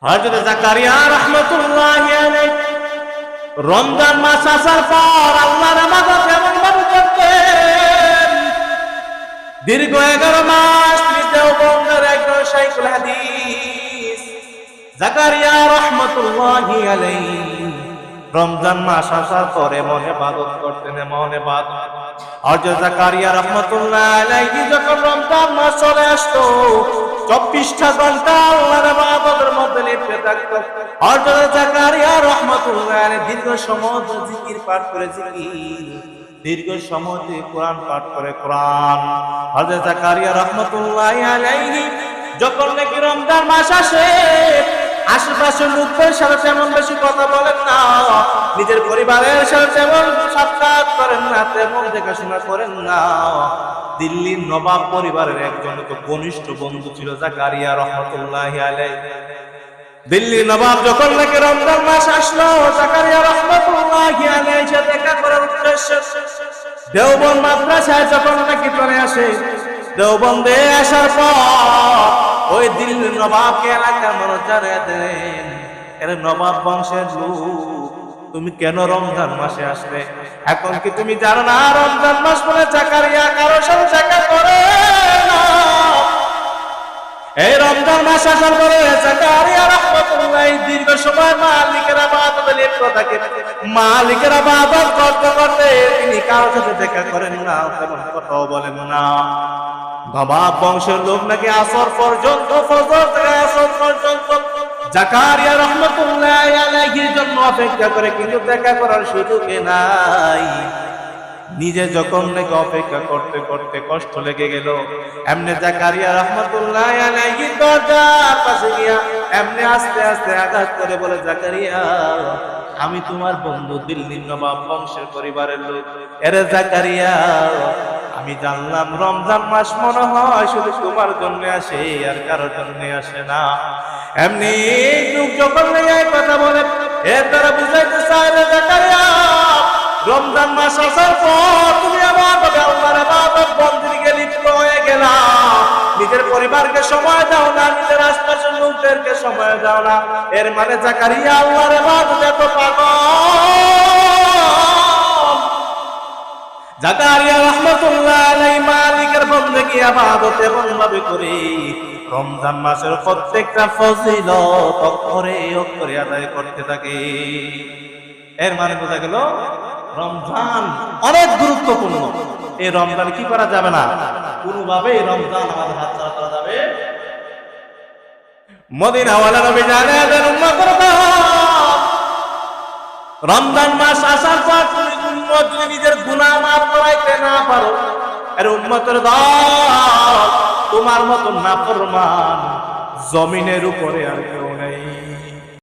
হযরত জাকারিয়া রাহমাতুল্লাহি আলাইহি রমজান মাস আসার পর আল্লাহর ইবাদত এমন ভাবে করতেন, দীর্ঘ 11 মাস তিনি দেওবন্দের একজন শাইখুল হাদিস জাকারিয়া রাহমাতুল্লাহি আলাইহি রমজান মাস আসার পর এমন ইবাদত করতেন, এমন ইবাদত। হযরত জাকারিয়া রাহমাতুল্লাহি আলাইহি যখন রমজান মাস চলে আসতো 24টা ঘন্টা আল্লাহর ইবাদতের মধ্যে লিপ্ত থাকতেন। হযরত জাকারিয়া রাহমাতুল্লাহি আলাইহি দীর্ঘ সময় জিকির পাঠ করে জিকির, দীর্ঘ সময় কোরআন পাঠ করে কোরআন। হযরত জাকারিয়া রাহমাতুল্লাহি আলাইহি যখন নাকি রমজান মাস আসে আশেপাশের লোকদের সাথে তেমন বেশি কথা বলেন না, নিজের পরিবারের সাথে তেমন সাক্ষাৎ করেন না, তেমন দেখাশোনা করেন না। দিল্লির নবাব পরিবারের একজন তো ঘনিষ্ঠ বন্ধু ছিল জাকারিয়া রাহমাতুল্লাহি আলাইহি। দিল্লির নবাব যখন নাকি রমজান মাস আসলো জাকারিয়া রাহমাতুল্লাহি আলাইহি সাথে দেখা করার উদ্দেশ্যে দেওবন্দ মাদ্রাসায় যখন নাকি চলে আসে, দেওবন্দে আসার পর ওই দিল্লির নবাবকে এলাকার মানুষ জানিয়ে দেন, এর নবাব বংশের লোক, তুমি কেন রমজান মাসে আসলে? এখন কি তুমি জানো না রমজান মাস বলে জাকারিয়া কারোর সাথে দেখা করে না? এই রমজান মাস আসার পরে জাকারিয়া রাহমাতুল্লাহি দীর্ঘ সময় মালিকের ইবাদতে লিপ্ত থাকে। মালিকের ইবাদত করতে করতে তিনি কারোর সাথে দেখা করেন না, তেমন কথাও বলেন না। নবাব বংশের লোক নাকি আসর পর্যন্ত, ফজর থেকে আসর পর্যন্ত জাকারিয়া রাহমাতুল্লাহি আলাইহির জন্য অপেক্ষা করে, কিন্তু দেখা করার সুযোগে নাই। নিজে যখন নাকি অপেক্ষা করতে করতে কষ্ট লেগে গেল, এমনি জাকারিয়া রাহমাতুল্লাহি আলাইহি দরজার পাশে গিয়া এমনি আস্তে আস্তে আঘাত করে বলে, জাকারিয়া আমি তোমার বন্ধু, দিল্লির নবাব বংশের পরিবারের লোক। এরে জাকারিয়া আমি জানলাম রমজান মাস মনে হয় শুধু তোমার জন্য আসে, আর কারোর জন্য আসে না। এমনি লোক যখন কথা বলে এর দ্বারা বুঝাইতে চায় রে জাকারিয়া রমজান মাস আসার পর তুমি আল্লাহর ইবাদত বন্দেগীতে লিপ্ত হয়ে গেলা, নিজের পরিবারকে সময় দাও না, নিজের আশপাশের লোকদেরকে সময় দাও না। এর মানে জাকারিয়া আল্লাহর ইবাদতে এত পাগল। জাকারিয়া রাহমাতুল্লাহি আলাইহি মালিকের বন্দেগী ইবাদত এমন ভাবে করে রমজান মাসের প্রত্যেকটা ফজিলত অক্ষরে অক্ষরে আদায় করতে থাকে। এর মানে বোঝা গেল রমজান অনেক গুরুত্বপূর্ণ। এই রমজান কি করা যাবে না, কোনোভাবে রমজান আমাদের হাত ছাড়া করা যাবে। মদিনাওয়ালা নবী জানিয়ে দেন উম্মতের রমজান মাস আসার পর তুমি উম্মত যদি নিজের গুনাহ মাফ করাইতে না পারো, এর উম্মতের দল তোমার মতো নাফরমান জমিনের উপরে আর কেউ নেই।